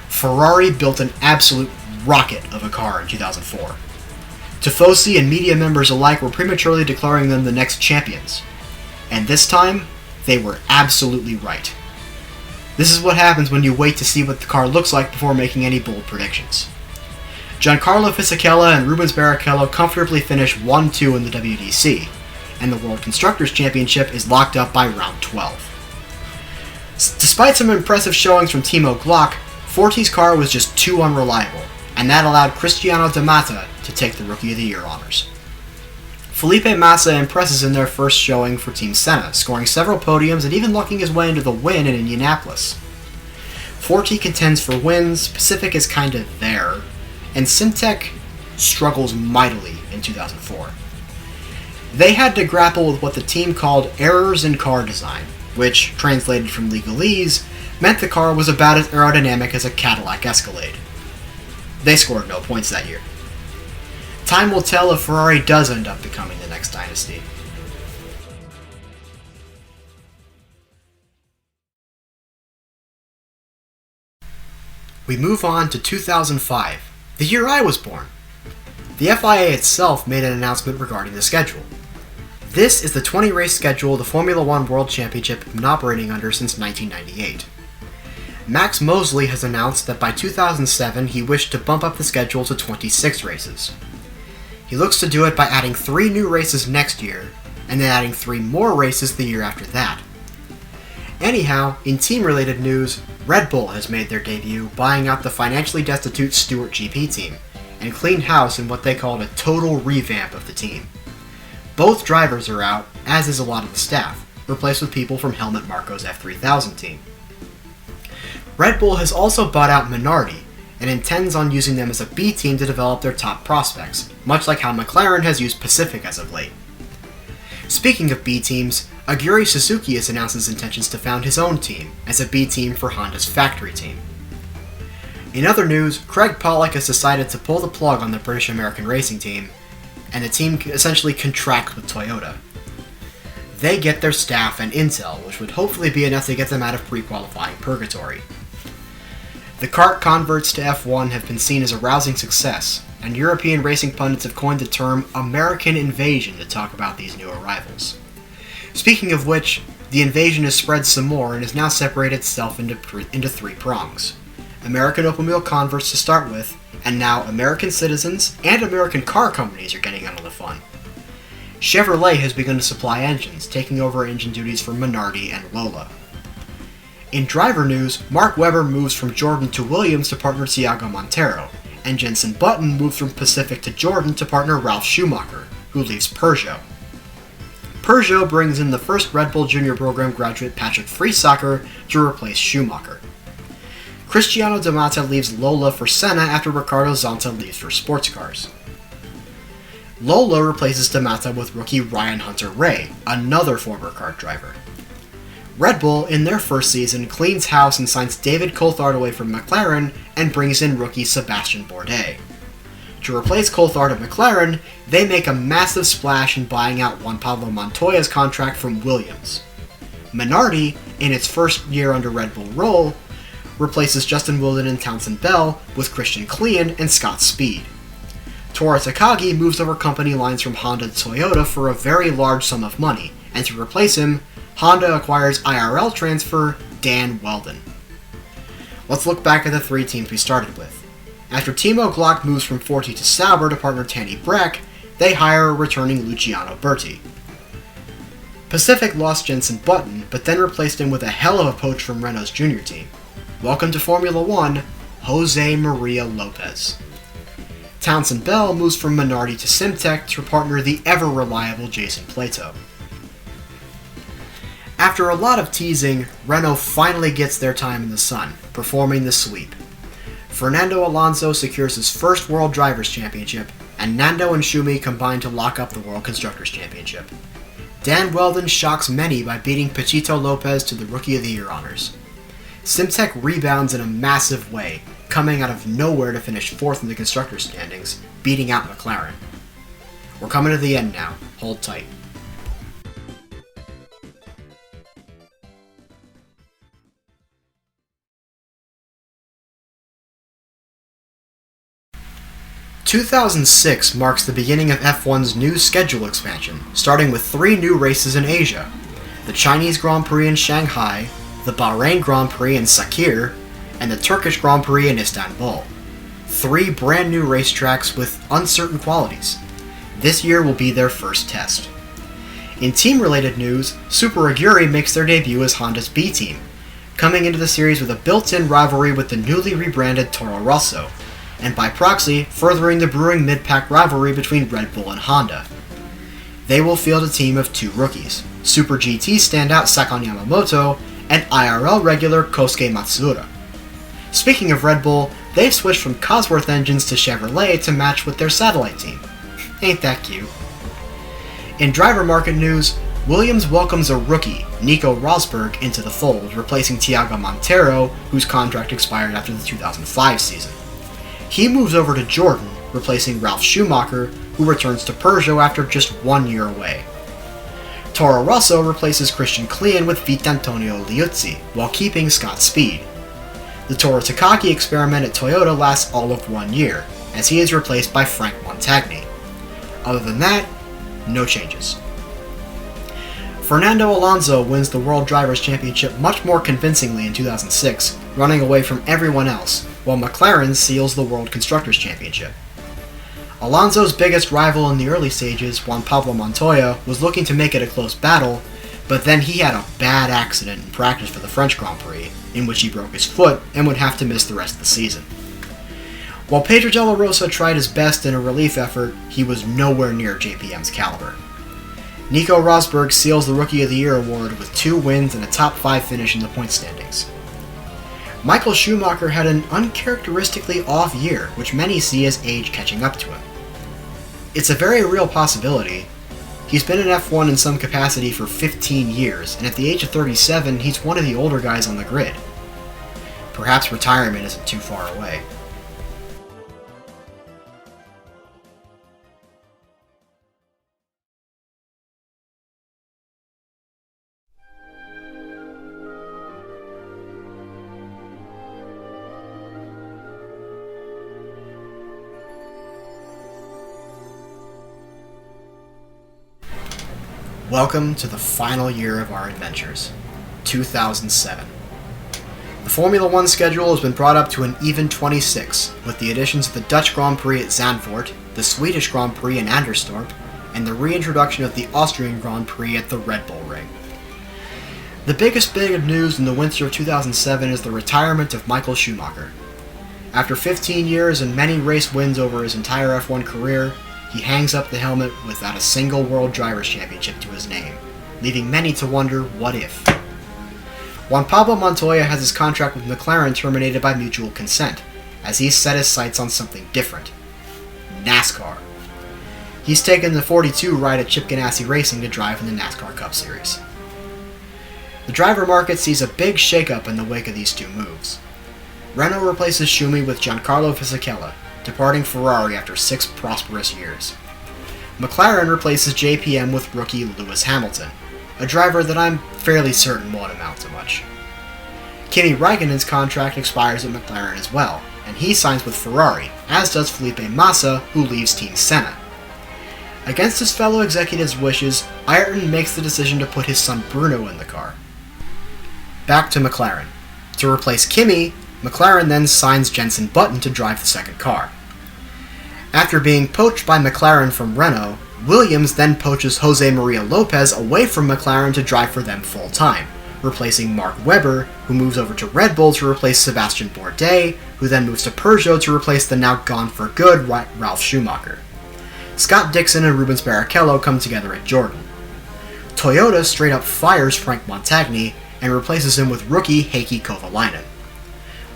Ferrari built an absolute rocket of a car in 2004. Tifosi and media members alike were prematurely declaring them the next champions. And this time, they were absolutely right. This is what happens when you wait to see what the car looks like before making any bold predictions. Giancarlo Fisichella and Rubens Barrichello comfortably finished 1-2 in the WDC, and the World Constructors' Championship is locked up by round 12. Despite some impressive showings from Timo Glock, Forti's car was just too unreliable, and that allowed Cristiano D'Amata to take the Rookie of the Year honors. Felipe Massa impresses in their first showing for Team Senna, scoring several podiums and even lucking his way into the win in Indianapolis. Forti contends for wins, Pacific is kinda there, and Simtek struggles mightily in 2004. They had to grapple with what the team called errors in car design, which, translated from legalese, meant the car was about as aerodynamic as a Cadillac Escalade. They scored no points that year. Time will tell if Ferrari does end up becoming the next dynasty. We move on to 2005, the year I was born. The FIA itself made an announcement regarding the schedule. This is the 20-race schedule the Formula One World Championship has been operating under since 1998. Max Mosley has announced that by 2007 he wished to bump up the schedule to 26 races. He looks to do it by adding 3 new races next year, and then adding 3 more races the year after that. Anyhow, in team-related news, Red Bull has made their debut buying out the financially destitute Stewart GP team, and cleaned house in what they called a total revamp of the team. Both drivers are out, as is a lot of the staff, replaced with people from Helmut Marko's F3000 team. Red Bull has also bought out Minardi, and intends on using them as a B team to develop their top prospects, much like how McLaren has used Pacific as of late. Speaking of B teams, Aguri Suzuki has announced his intentions to found his own team, as a B team for Honda's factory team. In other news, Craig Pollock has decided to pull the plug on the British American racing team, and the team essentially contracts with Toyota. They get their staff and intel, which would hopefully be enough to get them out of pre-qualifying purgatory. The kart converts to F1 have been seen as a rousing success, and European racing pundits have coined the term American invasion to talk about these new arrivals. Speaking of which, the invasion has spread some more and has now separated itself into 3 prongs. American open-wheel converts to start with, and now American citizens and American car companies are getting into the fun. Chevrolet has begun to supply engines, taking over engine duties for Minardi and Lola. In driver news, Mark Webber moves from Jordan to Williams to partner Thiago Monteiro, and Jenson Button moves from Pacific to Jordan to partner Ralf Schumacher, who leaves Peugeot. Peugeot brings in the first Red Bull Junior program graduate Patrick Friesacher to replace Schumacher. Cristiano D'Amata leaves Lola for Senna after Ricardo Zonta leaves for sports cars. Lola replaces D'Amata with rookie Ryan Hunter-Reay, another former kart driver. Red Bull, in their first season, cleans house and signs David Coulthard away from McLaren and brings in rookie Sebastian Bourdais. To replace Coulthard at McLaren, they make a massive splash in buying out Juan Pablo Montoya's contract from Williams. Minardi, in its first year under Red Bull role, replaces Justin Wilden and Townsend Bell with Christian Klein and Scott Speed. Tora Takagi moves over company lines from Honda to Toyota for a very large sum of money, and to replace him, Honda acquires IRL transfer Dan Weldon. Let's look back at the 3 teams we started with. After Timo Glock moves from Forti to Sauber to partner Tanny Breck, they hire returning Luciano Berti. Pacific lost Jenson Button, but then replaced him with a hell of a poach from Renault's junior team. Welcome to Formula One, Jose Maria Lopez. Townsend Bell moves from Minardi to Simtek to partner the ever-reliable Jason Plato. After a lot of teasing, Renault finally gets their time in the sun, performing the sweep. Fernando Alonso secures his first World Drivers' Championship, and Nando and Schumi combine to lock up the World Constructors' Championship. Dan Weldon shocks many by beating Pachito Lopez to the Rookie of the Year honors. Simtek rebounds in a massive way, coming out of nowhere to finish 4th in the Constructors' standings, beating out McLaren. We're coming to the end now. Hold tight. "2006 marks the beginning of F1's new schedule expansion, starting with 3 new races in Asia: the Chinese Grand Prix in Shanghai, the Bahrain Grand Prix in Sakir, and the Turkish Grand Prix in Istanbul. 3 brand new racetracks with uncertain qualities. This year will be their first test. In team-related news, Super Aguri makes their debut as Honda's B team, coming into the series with a built-in rivalry with the newly rebranded Toro Rosso, and by proxy, furthering the brewing mid-pack rivalry between Red Bull and Honda. They will field a team of 2 rookies, Super GT standout Sakon Yamamoto and IRL regular Kosuke Matsuura. Speaking of Red Bull, they've switched from Cosworth engines to Chevrolet to match with their satellite team. Ain't that cute? In driver market news, Williams welcomes a rookie, Nico Rosberg, into the fold, replacing Thiago Monteiro, whose contract expired after the 2005 season. He moves over to Jordan, replacing Ralf Schumacher, who returns to Peugeot after just 1 year away. Toro Rosso replaces Christian Klein with Vitantonio Liuzzi, while keeping Scott Speed. The Toro Takaki experiment at Toyota lasts all of 1 year, as he is replaced by Frank Montagny. Other than that, no changes. Fernando Alonso wins the World Drivers' Championship much more convincingly in 2006, running away from everyone else, while McLaren seals the World Constructors' Championship. Alonso's biggest rival in the early stages, Juan Pablo Montoya, was looking to make it a close battle, but then he had a bad accident in practice for the French Grand Prix, in which he broke his foot and would have to miss the rest of the season. While Pedro de la Rosa tried his best in a relief effort, he was nowhere near JPM's caliber. Nico Rosberg seals the Rookie of the Year award with 2 wins and a top 5 finish in the point standings. Michael Schumacher had an uncharacteristically off year, which many see as age catching up to him. It's a very real possibility. He's been in F1 in some capacity for 15 years, and at the age of 37, he's one of the older guys on the grid. Perhaps retirement isn't too far away. Welcome to the final year of our adventures, 2007. The Formula 1 schedule has been brought up to an even 26, with the additions of the Dutch Grand Prix at Zandvoort, the Swedish Grand Prix in Anderstorp, and the reintroduction of the Austrian Grand Prix at the Red Bull Ring. The biggest bit of news in the winter of 2007 is the retirement of Michael Schumacher. After 15 years and many race wins over his entire F1 career, he hangs up the helmet without a single World Drivers' Championship to his name, leaving many to wonder what if. Juan Pablo Montoya has his contract with McLaren terminated by mutual consent, as he's set his sights on something different: NASCAR. He's taken the 42 ride at Chip Ganassi Racing to drive in the NASCAR Cup Series. The driver market sees a big shakeup in the wake of these 2 moves. Renault replaces Schumi with Giancarlo Fisichella, departing Ferrari after 6 prosperous years. McLaren replaces JPM with rookie Lewis Hamilton, a driver that I'm fairly certain won't amount to much. Kimi Raikkonen's contract expires at McLaren as well, and he signs with Ferrari, as does Felipe Massa, who leaves Team Senna. Against his fellow executives' wishes, Ayrton makes the decision to put his son Bruno in the car. Back to McLaren. To replace Kimi, McLaren then signs Jenson Button to drive the second car. After being poached by McLaren from Renault, Williams then poaches Jose Maria Lopez away from McLaren to drive for them full-time, replacing Mark Webber, who moves over to Red Bull to replace Sebastian Bourdais, who then moves to Peugeot to replace the now gone for good Ralf Schumacher. Scott Dixon and Rubens Barrichello come together at Jordan. Toyota straight up fires Frank Montagny and replaces him with rookie Heikki Kovalainen.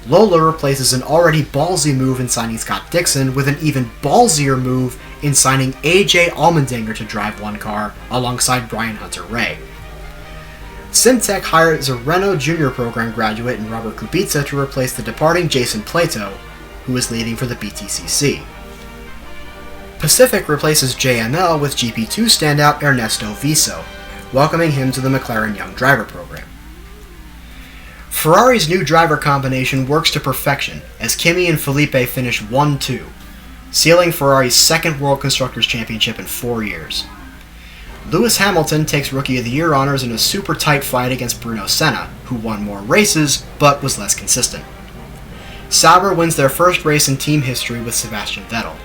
Lola replaces an already ballsy move in signing Scott Dixon with an even ballsier move in signing AJ Allmendinger to drive one car alongside Brian Hunter-Ray. Simtek hires a Renault Junior Program graduate in Robert Kubica to replace the departing Jason Plato, who is leaving for the BTCC. Pacific replaces JML with GP2 standout Ernesto Viso, welcoming him to the McLaren Young Driver Program. Ferrari's new driver combination works to perfection as Kimi and Felipe finish 1-2, sealing Ferrari's second World Constructors' Championship in 4 years. Lewis Hamilton takes Rookie of the Year honors in a super tight fight against Bruno Senna, who won more races but was less consistent. Sauber wins their first race in team history with Sebastian Vettel.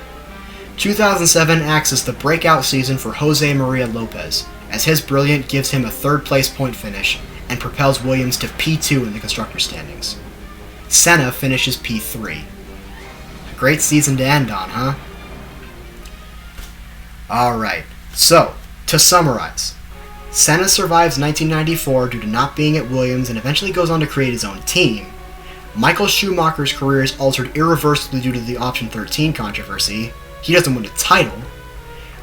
2007 acts as the breakout season for Jose Maria Lopez, as his brilliance gives him a third-place point finish and propels Williams to P2 in the constructor standings. Senna finishes P3. A great season to end on, huh? Alright, so, To summarize, Senna survives 1994 due to not being at Williams and eventually goes on to create his own team. Michael Schumacher's career is altered irreversibly due to the Option 13 controversy. He doesn't win a title.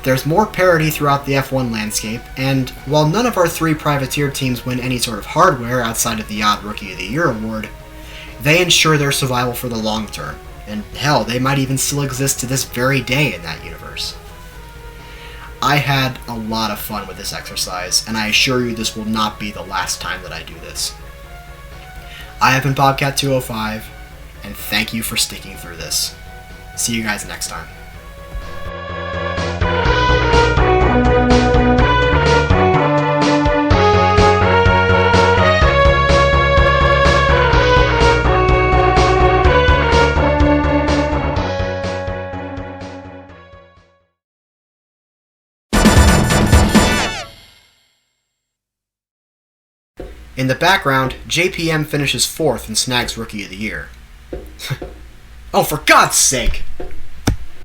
There's more parity throughout the F1 landscape, and while none of our three privateer teams win any sort of hardware outside of the odd Rookie of the Year award, they ensure their survival for the long term, and hell, they might even still exist to this very day in that universe. I had a lot of fun with this exercise, and I assure you this will not be the last time that I do this. I have been Bobcat205, and thank you for sticking through this. See you guys next time. In the background, JPM finishes 4th and snags Rookie of the Year. Oh, for God's sake!